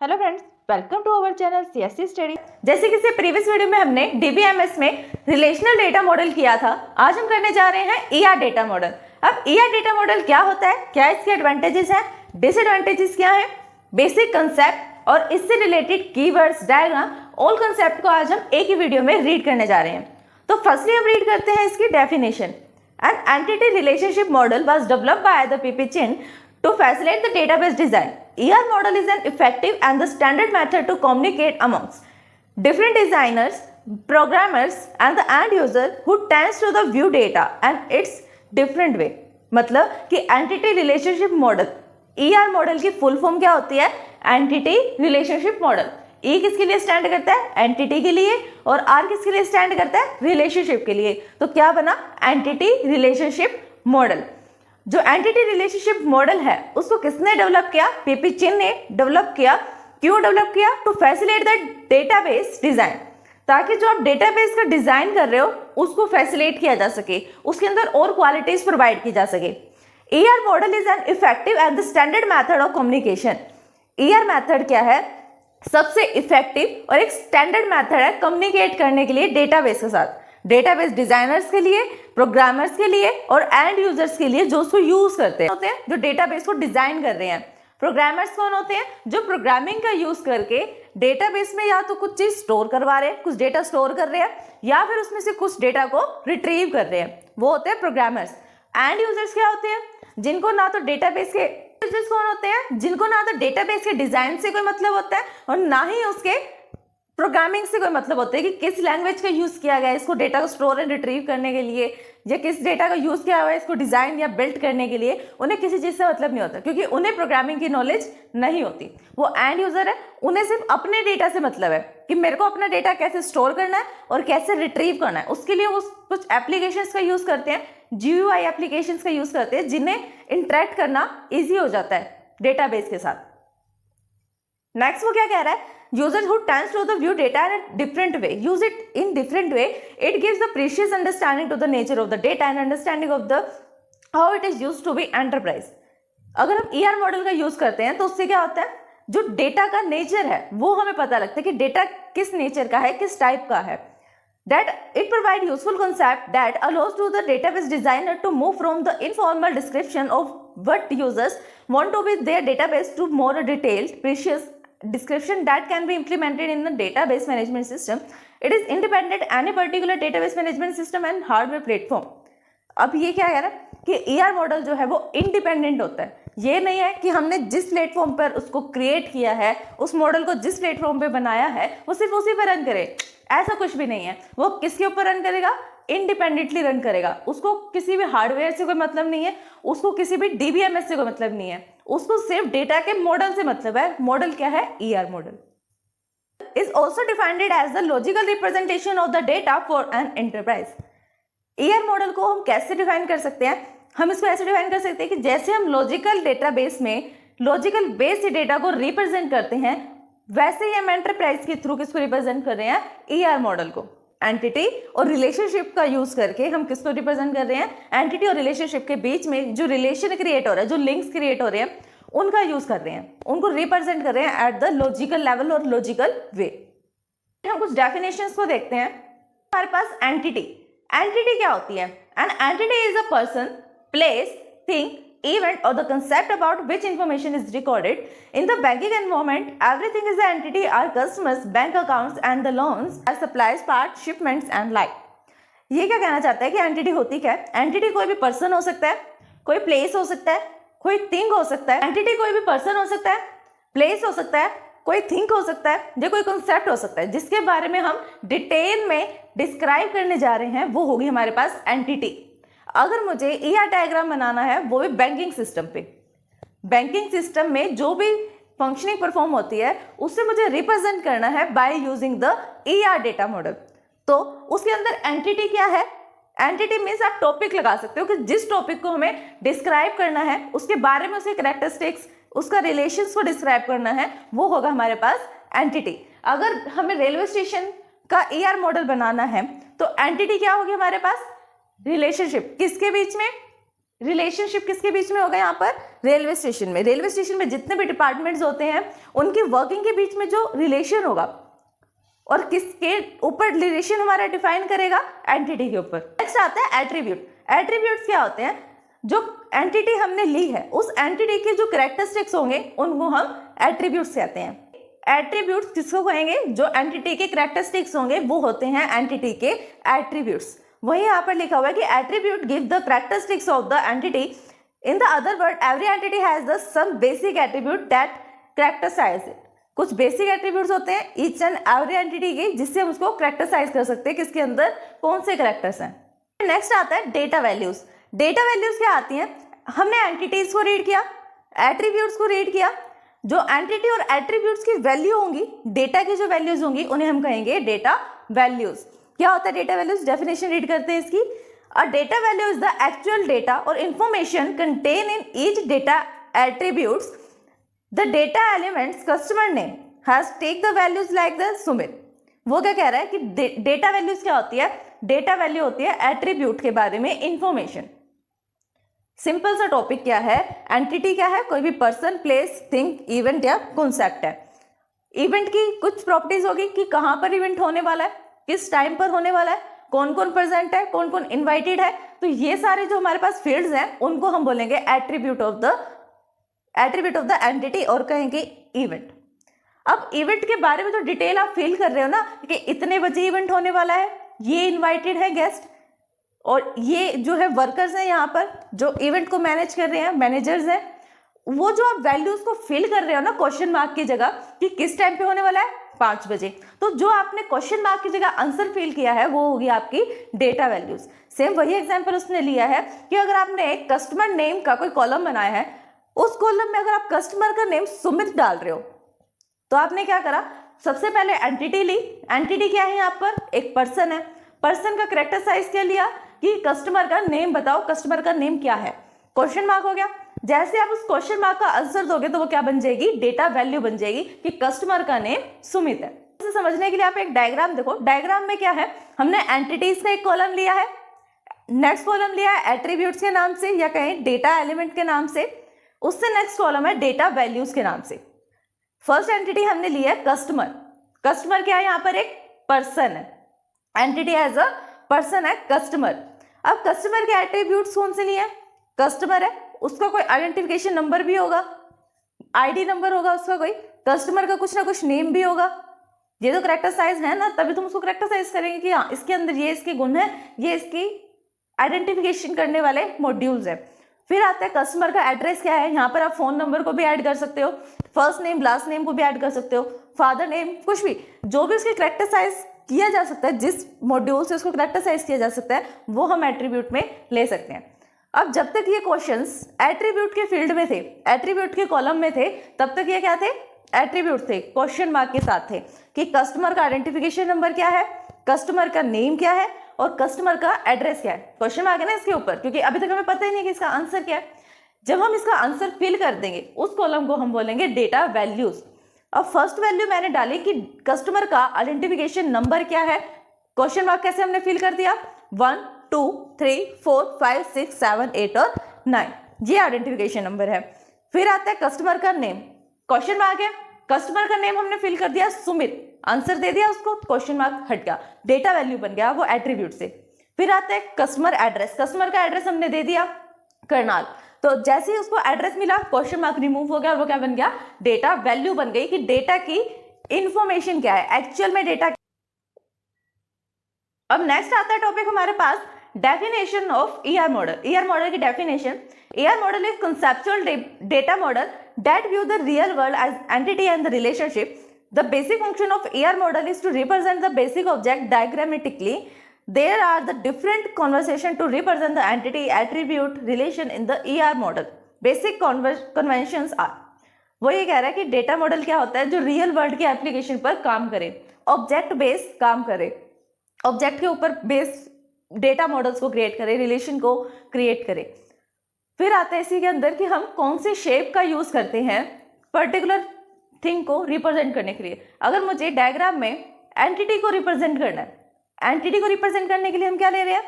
Hello friends, welcome to our channel CSC study. जैसे कि previous video में हमने डीबीएमएस में रिलेशनल डेटा मॉडल किया था, आज हम करने जा रहे हैं ईआर डेटा मॉडल। अब ईआर डेटा मॉडल क्या होता है, क्या इसके एडवांटेजेस हैं, डिसएडवांटेजेस क्या हैं, बेसिक कंसेप्ट और इससे related keywords, diagram, all concept को आज हम एक ही वीडियो में रीड करने जा रहे हैं। तो फर्स्टली हम रीड करते हैं इसकी definition. An entity relationship model was developed by the PP chin to facilitate the database design. ER model is an effective and the standard method to communicate amongst different designers, programmers and the end user who tends to the view data and its different way. मतलब कि entity relationship model, ER model की full form क्या होती है? Entity relationship model. E किसके लिए stand करता है? एंटिटी के लिए। और R किसके लिए स्टैंड करता है? रिलेशनशिप के लिए। तो क्या बना? Entity relationship model. जो एंटिटी रिलेशनशिप मॉडल है उसको किसने डेवलप किया? पीपी चिन ने डेवलप किया। क्यों डेवलप किया? To facilitate the database design, ताकि जो आप डेटाबेस का डिजाइन कर रहे हो उसको फैसिलिटेट किया जा सके, उसके अंदर और क्वालिटीज प्रोवाइड की जा सके। ER model is an effective and the standard method of communication. ER method क्या है? सबसे इफेक्टिव और एक स्टैंडर्ड मेथड है कम्युनिकेट करने के लिए डेटाबेस के साथ। डेटाबेस डिजाइनर्स के लिए, प्रोग्रामर्स के लिए और एंड यूजर्स के लिए जो उसको यूज करते हैं होते हैं, जो डेटाबेस को डिजाइन कर रहे हैं। प्रोग्रामर्स कौन होते हैं? जो प्रोग्रामिंग का यूज करके डेटाबेस में या तो कुछ चीज स्टोर करवा रहे हैं, कुछ डेटा स्टोर कर रहे हैं, या फिर उसमें से कुछ डेटा को रिट्रीव कर रहे हैं, वो होते हैं प्रोग्रामर्स। एंड यूजर्स क्या होते हैं? जिनको ना तो डेटाबेस के यूजर्स कौन होते हैं? जिनको ना तो डेटाबेस के डिजाइन से कोई मतलब होता है और ना ही उसके प्रोग्रामिंग से कोई मतलब होता है कि किस लैंग्वेज का यूज किया गया है इसको डेटा को स्टोर एंड रिट्रीव करने के लिए, या किस डेटा का यूज किया हुआ है इसको डिजाइन या बिल्ड करने के लिए। उन्हें किसी चीज से मतलब नहीं होता, क्योंकि उन्हें प्रोग्रामिंग की नॉलेज नहीं होती। वो एंड यूजर है, उन्हें सिर्फ अपने डेटा से मतलब है कि मेरे को अपना डेटा कैसे स्टोर करना है और कैसे रिट्रीव करना है। उसके लिए वो कुछ एप्लीकेशंस का यूज करते हैं, GUI एप्लीकेशंस का यूज करते हैं, जिन्हें इंटरेक्ट करना ईजी हो जाता है डेटाबेस के साथ। नेक्स्ट वो क्या कह रहा है? Users who tends to the view data in a different way, use it in different way. It gives the precious understanding to the nature of the data and understanding of the how it is used to be enterprise. अगर हम ER model का use करते हैं तो उससे क्या होता है? जो डेटा का नेचर है वो हमें पता लगता है कि डेटा किस नेचर का है, किस टाइप का है। That it provide useful concept that allows to the database designer to move from the informal description of what users want to be their database to more detailed, precious description that can be implemented in the database management system. It is independent any particular database management system and hardware platform. अब ये क्या कह रहा है कि ER model जो है वो इंडिपेंडेंट होता है। ये नहीं है कि हमने जिस प्लेटफॉर्म पर उसको क्रिएट किया है, उस मॉडल को जिस प्लेटफॉर्म पे बनाया है वो सिर्फ उसी पर रन करे, ऐसा कुछ भी नहीं है। वो किसके ऊपर रन करेगा? इंडिपेंडेंटली रन करेगा। उसको किसी भी हार्डवेयर से कोई मतलब नहीं है, उसको किसी भी डीबीएमएस से कोई मतलब नहीं है, उसको सिर्फ डेटा के मॉडल से मतलब है। मॉडल क्या है? ER model is also defined as the logical representation of the data for an enterprise. ER model को हम कैसे डिफाइन कर सकते हैं? हम इसको ऐसे डिफाइन कर सकते हैं कि जैसे हम लॉजिकल डेटाबेस में लॉजिकल बेस से डेटा को रिप्रेजेंट करते हैं, वैसे ही हम एंटरप्राइज के थ्रू किसको रिप्रेजेंट कर रहे हैं? ER मॉडल को। एंटिटी और रिलेशनशिप का यूज करके हम किसको रिप्रेजेंट कर रहे हैं? एंटिटी और रिलेशनशिप के बीच में जो रिलेशन क्रिएट हो रहा है, जो लिंक्स क्रिएट हो रहे हैं, उनका यूज कर रहे हैं, उनको रिप्रेजेंट कर रहे हैं एट द लॉजिकल लेवल और लॉजिकल वे। हम कुछ डेफिनेशंस को देखते हैं। हमारे पास एंटिटी क्या होती है? An entity is a person, place, thing, event or the concept about which information is recorded in the banking environment. Everything is the entity. Our customers, bank accounts and the loans, our supplies, parts, shipments and like. ये क्या कहना चाहता है कि entity होती क्या है? Entity कोई भी पर्सन हो सकता है, कोई प्लेस हो सकता है, कोई थिंग हो सकता है। एंटिटी कोई भी पर्सन हो सकता है, प्लेस हो सकता है, कोई थिंग हो सकता है, या कोई कॉन्सेप्ट हो सकता है जिसके बारे में हम डिटेल में डिस्क्राइब करने जा रहे हैं, वो होगी हमारे पास एंटिटी। अगर मुझे ER डायग्राम बनाना है, वो भी बैंकिंग सिस्टम पे, बैंकिंग सिस्टम में जो भी फंक्शनिंग परफॉर्म होती है उससे मुझे रिप्रेजेंट करना है by using the ER data model, तो उसके अंदर एंटिटी क्या है? एंटिटी मीन्स आप टॉपिक लगा सकते हो कि जिस टॉपिक को हमें डिस्क्राइब करना है, उसके बारे में, उसके कैरेक्टरिस्टिक्स, उसका रिलेशंस को डिस्क्राइब करना है, वो होगा हमारे पास एंटिटी। अगर हमें रेलवे स्टेशन का ER मॉडल बनाना है तो एंटिटी क्या होगी हमारे पास? रिलेशनशिप। किसके बीच में? रिलेशनशिप किसके बीच में होगा? यहाँ पर रेलवे स्टेशन में जितने भी डिपार्टमेंट्स होते हैं उनकी वर्किंग के बीच में जो रिलेशन होगा और किसके ऊपर रिलेशन हमारा डिफाइन करेगा, एंटिटी के ऊपर। नेक्स्ट आता है एट्रीब्यूट। एट्रीब्यूट्स क्या होते हैं, जो एंटिटी हमने ली है उस एंटिटी के जो कैरेक्टरिस्टिक्स होंगे उनको हम एट्रीब्यूट्स कहते हैं। एट्रीब्यूट्स किसको कहेंगे, जो एंटिटी के कैरेक्टरिस्टिक्स होंगे वो होते हैं एंटिटी के एट्रीब्यूट्स। वही यहाँ पर लिखा हुआ है कि attribute give the characteristics of the entity. In the other word every entity has the some basic attribute that characterize it. कुछ बेसिक एट्रीब्यूट्स होते हैं ईच एंड एवरी एंटिटी के, जिससे हम उसको कैरेक्टराइज कर सकते हैं किसके अंदर कौन से कैरेक्टर्स हैं। नेक्स्ट आता है डेटा वैल्यूज। डेटा वैल्यूज क्या आती हैं, हमने एंटिटीज को रीड किया, एट्रीब्यूट्स को रीड किया, जो एंटिटी और एट्रीब्यूट्स की वैल्यू होंगी, डेटा की जो वैल्यूज होंगी उन्हें हम कहेंगे डेटा वैल्यूज। क्या होता है डेटा वैल्यूज, डेफिनेशन रीड करते हैं इसकी। A data value is the actual data और information content in each data attributes the data elements customer name has take the values like the Sumit. वो क्या कह रहा है कि डेटा वैल्यूज क्या होती है, डेटा वैल्यू होती है एट्रीब्यूट के बारे में इंफॉर्मेशन। सिंपल सा टॉपिक क्या है, एंटिटी क्या है, कोई भी पर्सन, प्लेस, थिंग, इवेंट या कॉन्सेप्ट है। इवेंट की कुछ प्रॉपर्टीज होगी कि कहाँ पर इवेंट होने वाला है, किस टाइम पर होने वाला है, कौन कौन प्रेजेंट है, कौन कौन इनवाइटेड है। तो ये सारे जो हमारे पास फील्ड्स हैं उनको हम बोलेंगे एट्रीब्यूट ऑफ द एंटिटी और कहेंगे इवेंट। अब इवेंट के बारे में जो डिटेल आप फील कर रहे हो ना कि इतने बजे इवेंट होने वाला है, ये इनवाइटेड है गेस्ट, और ये जो है वर्कर्स हैं यहाँ पर जो इवेंट को मैनेज कर रहे हैं, मैनेजर्स हैं। वो जो आप वैल्यूज को फिल कर रहे हो ना क्वेश्चन मार्क की जगह कि किस टाइम पे होने वाला है, 5 बजे, तो जो आपने क्वेश्चन मार्क की जगह आंसर फिल किया है वो होगी आपकी डेटा वैल्यूज। सेम वही एग्जांपल उसने लिया है कि अगर आपने कस्टमर नेम का कोई कॉलम बनाया है, उस कॉलम में अगर आप कस्टमर का नेम सुमित डाल रहे हो तो आपने क्या करा, सबसे पहले एंटिटी ली। एंटिटी क्या है यहाँ पर, एक पर्सन है। पर्सन का कैरेक्टर साइज क्या लिया कि कस्टमर का नेम बताओ, कस्टमर का नेम क्या है, क्वेश्चन मार्क हो गया। जैसे आप उस क्वेश्चन मार्क का आंसर दोगे तो वो क्या बन जाएगी, डेटा वैल्यू बन जाएगी कि कस्टमर का नेम सुमित है। इसे समझने के लिए आप एक डायग्राम देखो। डायग्राम में क्या है, हमने एंटिटीज का एक कॉलम लिया है, नेक्स्ट कॉलम लिया है एट्रीब्यूट्स के नाम से या कहें डेटा एलिमेंट के नाम से, उससे नेक्स्ट कॉलम है डेटा वैल्यूज के नाम से। फर्स्ट एंटिटी हमने ली है कस्टमर। कस्टमर क्या है, यहाँ पर एक पर्सन है, एंटिटी एज अ पर्सन है कस्टमर। अब कस्टमर के एट्रीब्यूट्स कौन से लिए हैं, कस्टमर है, उसका कोई आइडेंटिफिकेशन नंबर भी होगा, आईडी नंबर होगा उसका कोई, कस्टमर का कुछ ना कुछ नेम भी होगा। ये तो कैरेक्टर साइज है ना, तभी तुम उसको कैरेक्टर साइज करेंगे कि हाँ इसके अंदर ये इसके गुण है, ये इसकी आइडेंटिफिकेशन करने वाले मॉड्यूल्स हैं। फिर आता है कस्टमर का एड्रेस क्या है, यहाँ पर आप फोन नंबर को भी ऐड कर सकते हो, फर्स्ट नेम लास्ट नेम को भी ऐड कर सकते हो, फादर नेम, कुछ भी जो भी उसके कैरेक्टर साइज किया जा सकता है, जिस मॉड्यूल से उसको कैरेक्टर साइज किया जा सकता है वो हम एट्रीब्यूट में ले सकते हैं। अब जब तक ये क्वेश्चंस एट्रीब्यूट के फील्ड में थे, एट्रीब्यूट के कॉलम में थे, तब तक ये क्या थे, एट्रीब्यूट थे, क्वेश्चन मार्क के साथ थे कि कस्टमर का आइडेंटिफिकेशन नंबर क्या है, कस्टमर का नेम क्या है और कस्टमर का एड्रेस क्या है। क्वेश्चन मार्क है ना इसके ऊपर, क्योंकि अभी तक हमें पता ही नहीं कि इसका आंसर क्या है। जब हम इसका आंसर फिल कर देंगे उस कॉलम को हम बोलेंगे डेटा वैल्यूज। अब फर्स्ट वैल्यू मैंने डाली कि कस्टमर का आइडेंटिफिकेशन नंबर क्या है, क्वेश्चन मार्क कैसे हमने फिल कर दिया, 1 2 3 4 5 6 7 8 और 9, ये आइडेंटिफिकेशन नंबर है। फिर आता है कस्टमर का नेम, क्वेश्चन मार्क है, कस्टमर का नेम हमने फिल कर दिया सुमित, आंसर दे दिया उसको, क्वेश्चन मार्क हट गया, डेटा वैल्यू बन गया वो एट्रीब्यूट से। फिर आता है कस्टमर एड्रेस, कस्टमर का एड्रेस हमने दे दिया करनाल, तो जैसे ही उसको एड्रेस मिला क्वेश्चन मार्क रिमूव हो गया और वो क्या बन गया, डेटा वैल्यू बन गई कि डेटा की इंफॉर्मेशन क्या है, एक्चुअल में डेटा। अब नेक्स्ट आता है टॉपिक हमारे पास definition of ER model. ER model की definition, ER model is conceptual data model that view the real world as entity and the relationship. The basic function of ER model is to represent the basic object diagrammatically. There are the different conversation to represent the entity, attribute, relation in the ER model. Basic conventions are, वो ये कह रहा है कि data model क्या होता है, जो रियल वर्ल्ड के एप्लीकेशन पर काम करे, ऑब्जेक्ट बेस काम करे, ऑब्जेक्ट के ऊपर बेस डेटा मॉडल्स को क्रिएट करे, रिलेशन को क्रिएट करे। फिर आता है इसी के अंदर कि हम कौन से शेप का यूज करते हैं पर्टिकुलर थिंग को रिप्रेजेंट करने के लिए। अगर मुझे डायग्राम में एंटिटी को रिप्रेजेंट करना है, एंटिटी को रिप्रेजेंट करने के लिए हम क्या ले रहे हैं,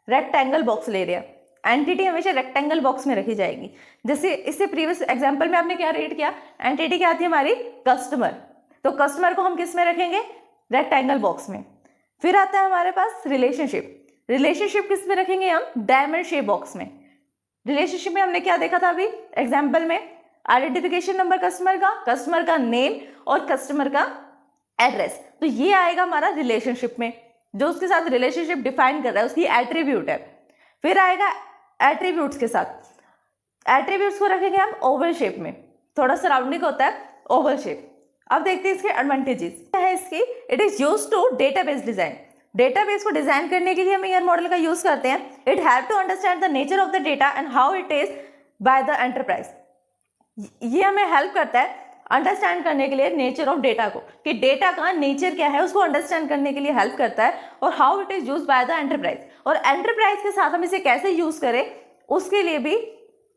रेक्टेंगल बॉक्स ले रहे हैं। एंटिटी हमेशा रेक्टेंगल बॉक्स में रखी जाएगी। जैसे इससे प्रीवियस एग्जांपल में आपने क्या रीड किया, एंटिटी क्या आती है हमारी, कस्टमर, तो कस्टमर को हम किस में रखेंगे, रेक्टेंगल बॉक्स में। फिर आता है हमारे पास रिलेशनशिप, रिलेशनशिप किस में रखेंगे हम, डायमंड शेप बॉक्स में। रिलेशनशिप में हमने क्या देखा था अभी एग्जाम्पल में, आइडेंटिफिकेशन नंबर कस्टमर का नेम और कस्टमर का एड्रेस, तो ये आएगा हमारा रिलेशनशिप में, जो उसके साथ रिलेशनशिप डिफाइन कर रहा है उसकी एट्रीब्यूट है। फिर आएगा एट्रीब्यूट्स के साथ, एट्रीब्यूट्स को रखेंगे हम ओवल शेप में, थोड़ा सराउंडिंग होता है ओवल शेप। अब देखते हैं इसके एडवांटेजेस क्या है इसकी। It is use to database design, database को डिजाइन करने के लिए हम ईआर मॉडल का यूज करते हैं। It have to understand the nature of the data and how it is by the enterprise, ये हमें हेल्प करता है अंडरस्टैंड करने के लिए नेचर ऑफ डेटा को, कि डेटा का नेचर क्या है उसको अंडरस्टैंड करने के लिए हेल्प करता है, और how it is use by the enterprise, और एंटरप्राइज के साथ हम इसे कैसे यूज करें उसके लिए भी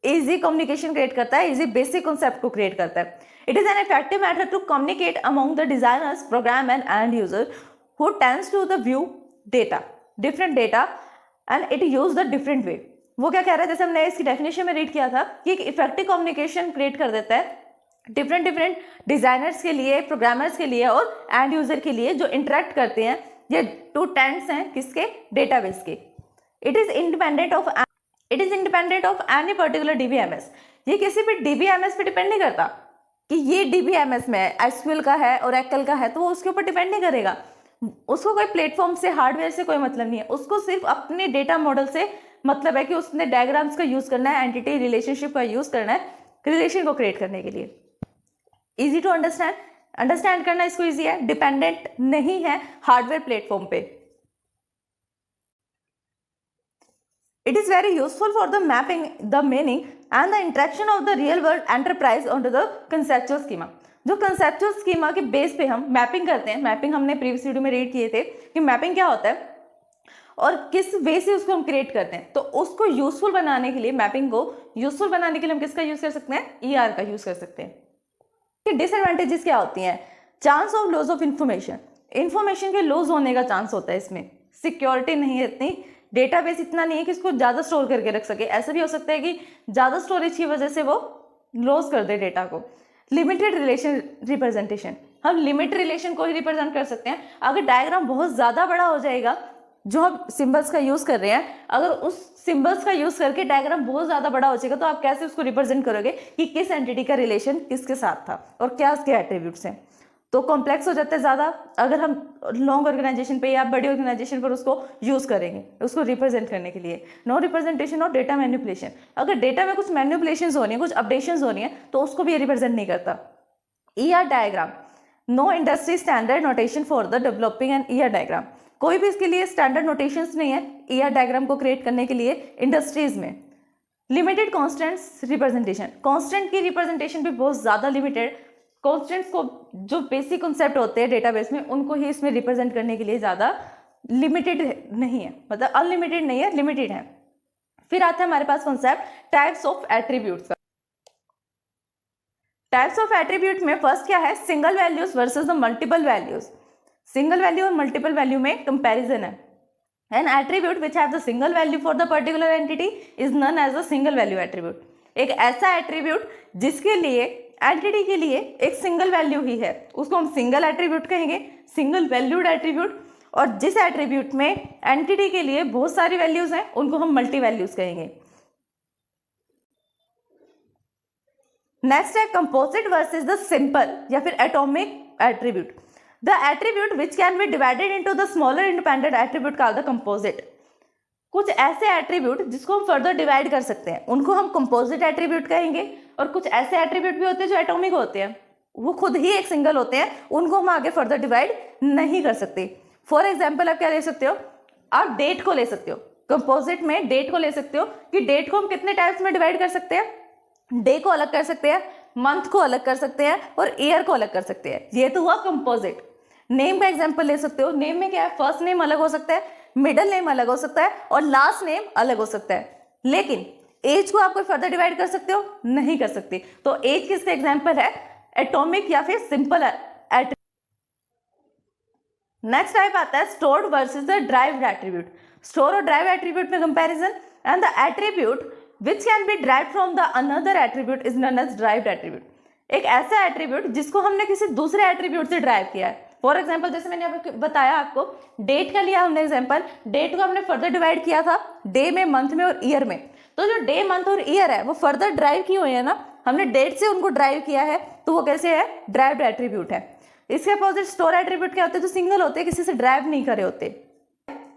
इजी कम्युनिकेशन क्रिएट करता है, इजी बेसिक कॉन्सेप्ट को क्रिएट करता है। It is an effective method to communicate among the designers, program and and user who tends to the view data, different data and it use the different way। वो क्या कह रहा है, जैसे हमने इसकी डेफिनेशन में रीड किया था कि एक इफेक्टिव कम्युनिकेशन क्रिएट कर देता है डिफरेंट डिजाइनर्स के लिए, प्रोग्रामर्स के लिए और एंड यूजर के लिए जो इंटरेक्ट करते हैं। ये टू टेंट्स हैं किसके, डेटाबेस के। It is independent of any particular DBMS, ये किसी भी डीबीएमएस पे डिपेंड नहीं करता कि ये डीबीएमएस में एसक्यूएल का है, ओरेकल का है, तो वो उसके ऊपर डिपेंड नहीं करेगा। उसको कोई प्लेटफॉर्म से, हार्डवेयर से कोई मतलब नहीं है, उसको सिर्फ अपने डेटा मॉडल से मतलब है कि उसने डायग्राम्स का यूज करना है, एंटिटी रिलेशनशिप का यूज करना है रिलेशन को क्रिएट करने के लिए। इजी टू अंडरस्टैंड करना इसको इजी है, डिपेंडेंट नहीं है हार्डवेयर प्लेटफॉर्म पे। It is very useful for the mapping the meaning and the interaction of the real world enterprise on to the conceptual schema. जो कंसेप्चुअल स्कीमा के base पे हम मैपिंग करते हैं, मैपिंग हमने प्रीवियस वीडियो में read किए थे कि मैपिंग क्या होता है और किस वे से उसको हम क्रिएट करते हैं। तो उसको यूजफुल बनाने के लिए, मैपिंग को यूजफुल बनाने के लिए हम किसका यूज कर सकते हैं, ईआर का यूज कर सकते हैं। कि डिसएडवांटेजेस क्या होती हैं, chance of loss of information के लॉस होने का चांस होता है इसमें, सिक्योरिटी नहीं है इतनी, डेटाबेस इतना नहीं है कि इसको ज़्यादा स्टोर करके रख सके। ऐसा भी हो सकता है कि ज़्यादा स्टोरेज की वजह से वो लॉस कर दे डेटा को। लिमिटेड रिलेशन रिप्रेजेंटेशन, हम लिमिट रिलेशन को ही रिप्रेजेंट कर सकते हैं। अगर डायग्राम बहुत ज़्यादा बड़ा हो जाएगा, जो हम सिंबल्स का यूज़ कर रहे हैं, अगर उस सिंबल्स का यूज़ करके डायग्राम बहुत ज़्यादा बड़ा हो जाएगा तो आप कैसे उसको रिप्रेजेंट करोगे कि किस एंटिटी का रिलेशन किसके साथ था और क्या उसके एट्रीब्यूट्स हैं। तो कॉम्प्लेक्स हो जाता है ज़्यादा अगर हम लॉन्ग ऑर्गेनाइजेशन पे या बड़ी ऑर्गेनाइजेशन पर उसको यूज़ करेंगे उसको रिप्रेजेंट करने के लिए। नो रिप्रेजेंटेशन और डेटा मैनिपुलेशन, अगर डेटा में कुछ मैनिपुलेशन हो रही है, कुछ अपडेशन हो रही है, तो उसको भी रिप्रेजेंट नहीं करता। ER diagram, know industry standard notation for the developing and ER diagram, कोई भी इसके लिए स्टैंडर्ड नोटेशंस नहीं है ईआर डायग्राम को क्रिएट करने के लिए इंडस्ट्रीज में। लिमिटेड कॉन्स्टेंट्स रिप्रेजेंटेशन, कॉन्स्टेंट की रिप्रेजेंटेशन भी बहुत ज़्यादा लिमिटेड, कॉन्स्टेंट्स को जो बेसिक कॉन्सेप्ट होते हैं डेटाबेस में उनको ही इसमें रिप्रेजेंट करने के लिए ज़्यादा लिमिटेड नहीं है, मतलब अनलिमिटेड नहीं है, लिमिटेड है। फिर आता है हमारे पास कॉन्सेप्ट टाइप्स ऑफ एट्रीब्यूट्स का। टाइप्स ऑफ एट्रीब्यूट में फर्स्ट क्या है, single values versus the multiple values. Single value और मल्टीपल वैल्यू में कंपैरिजन है। An attribute which have the single value for the particular entity is known as a single value attribute. एक ऐसा attribute जिसके लिए entity के लिए एक सिंगल वैल्यू ही है उसको हम सिंगल एट्रीब्यूट कहेंगे, सिंगल वैल्यूड एट्रीब्यूट। और जिस एट्रीब्यूट में एंटिटी के लिए बहुत सारी वैल्यूज हैं उनको हम मल्टी वैल्यूज कहेंगे। नेक्स्ट है कंपोजिट वर्सेस द सिंपल या फिर atomic attribute. The attribute which can be divided into the smaller independent attribute called the composite. कुछ ऐसे एट्रीब्यूट जिसको हम फर्दर डिवाइड कर सकते हैं उनको हम कंपोजिट एट्रीब्यूट कहेंगे, और कुछ ऐसे एट्रीब्यूट भी होते हैं जो एटॉमिक होते हैं, वो खुद ही एक सिंगल होते हैं, उनको हम आगे फर्दर डिवाइड नहीं कर सकते। फॉर एग्जाम्पल आप क्या ले सकते हो, आप डेट को ले सकते हो, कंपोजिट में डेट को ले सकते हो कि डेट को हम कितने टाइप्स में डिवाइड कर सकते हैं, डे को अलग कर सकते हैं, मंथ को अलग कर सकते हैं और ईयर को अलग कर सकते हैं। ये तो हुआ कंपोजिट। नेम का एग्जाम्पल ले सकते हो, नेम में क्या है, फर्स्ट नेम अलग हो सकता है, मिडल नेम अलग हो सकता है और लास्ट नेम अलग हो सकता है। लेकिन एज को आप कोई फर्दर डिवाइड कर सकते हो, नहीं कर सकते। तो एज किसका एग्जाम्पल है, एटॉमिक या फिर सिंपल एट्रीब्यूट। नेक्स्ट टाइप आता है stored versus the derived attribute. Store और ड्राइव एट्रीब्यूट में comparison. and the attribute which can be derived from the another attribute is known as derived attribute. एक ऐसा attribute जिसको हमने किसी दूसरे एट्रीब्यूट से ड्राइव किया है। फॉर एग्जाम्पल जैसे मैंने आपको बताया, आपको डेट का लिया हमने एग्जाम्पल, डेट को हमने फर्दर डिवाइड किया था डे में, मंथ में और ईयर में। तो जो डे, मंथ और ईयर है वो फर्दर ड्राइव की हुई है ना, हमने डेट से उनको ड्राइव किया है, तो वो कैसे है, ड्राइव्ड एट्रीब्यूट है। इसके अपोजिट स्टोर एट्रीब्यूट क्या होते हैं, जो सिंगल होते हैं, किसी से ड्राइव नहीं करे होते।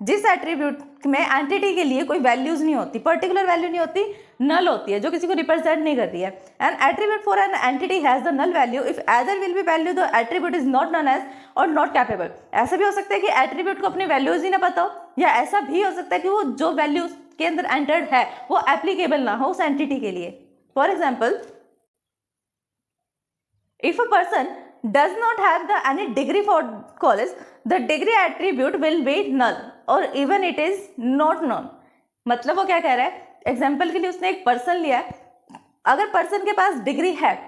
जिस एट्रीब्यूट में एंटिटी के लिए कोई वैल्यूज नहीं होती, पर्टिकुलर वैल्यू नहीं होती, नल होती है, जो किसी को रिप्रेजेंट नहीं करती है। An attribute for an entity has the null value if either will be value the attribute is not known as और नॉट कैपेबल। ऐसा भी हो सकता है कि एट्रीब्यूट को अपनी वैल्यूज ही ना पता हो, या ऐसा भी हो सकता है कि वो जो वैल्यू के अंदर एंटर्ड है वो एप्लीकेबल ना हो उस एंटिटी के लिए। For example, if a person does not have the any degree for college, the degree attribute will be null or even it is not known। मतलब वो क्या कह रहा है, एग्जाम्पल के लिए उसने एक पर्सन लिया है, अगर पर्सन के पास डिग्री है,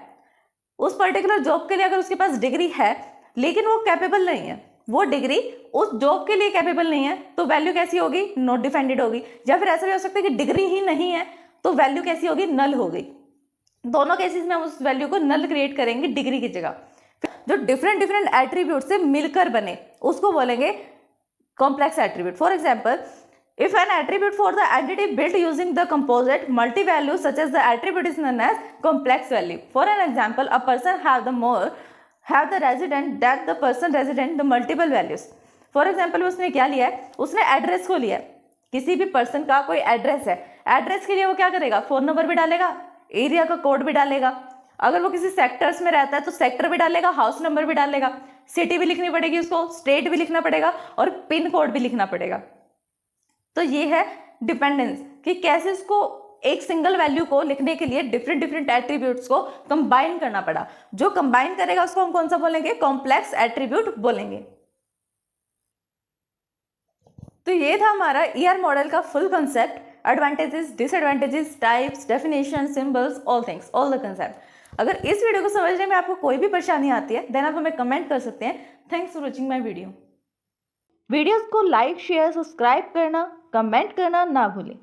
उस पर्टिकुलर जॉब के लिए अगर उसके पास डिग्री है लेकिन वो कैपेबल नहीं है, वो डिग्री उस जॉब के लिए कैपेबल नहीं है, तो वैल्यू कैसी होगी, नॉट डिफाइंड होगी। या फिर ऐसा भी हो सकता है कि डिग्री ही नहीं है तो वैल्यू कैसी होगी, नल हो गई। दोनों केसेस में हम उस वैल्यू को नल क्रिएट करेंगे डिग्री की जगह। जो डिफरेंट डिफरेंट एट्रीब्यूट से मिलकर बने उसको बोलेंगे complex attribute. For example, if an attribute for the entity built using the composite multi-value such as the attribute is known as complex value. For an example, a person have the resident that the person resident the multiple values. For example, उसने क्या लिया है, उसने address को लिया है, किसी भी पर्सन का कोई एड्रेस है, एड्रेस के लिए वो क्या करेगा, फोन नंबर भी डालेगा, एरिया का कोड भी डालेगा, अगर वो किसी सेक्टर्स में रहता है तो सेक्टर भी डालेगा, हाउस नंबर भी डालेगा, सिटी भी लिखनी पड़ेगी उसको, स्टेट भी लिखना पड़ेगा और पिन कोड भी लिखना पड़ेगा। तो ये है डिपेंडेंस, कि कैसे इसको एक सिंगल वैल्यू को लिखने के लिए डिफरेंट डिफरेंट एट्रीब्यूट्स को कंबाइन करना पड़ा। जो कंबाइन करेगा उसको हम कौन सा बोलेंगे, कॉम्प्लेक्स एट्रीब्यूट बोलेंगे। तो ये था हमारा ईआर मॉडल का full concept, advantages, disadvantages, types, definition, symbols, all things, all the concept. अगर इस वीडियो को समझने में आपको कोई भी परेशानी आती है देन आप हमें कमेंट कर सकते हैं। Thanks for watching my video. Videos को लाइक, शेयर, सब्सक्राइब करना, कमेंट करना ना भूलें।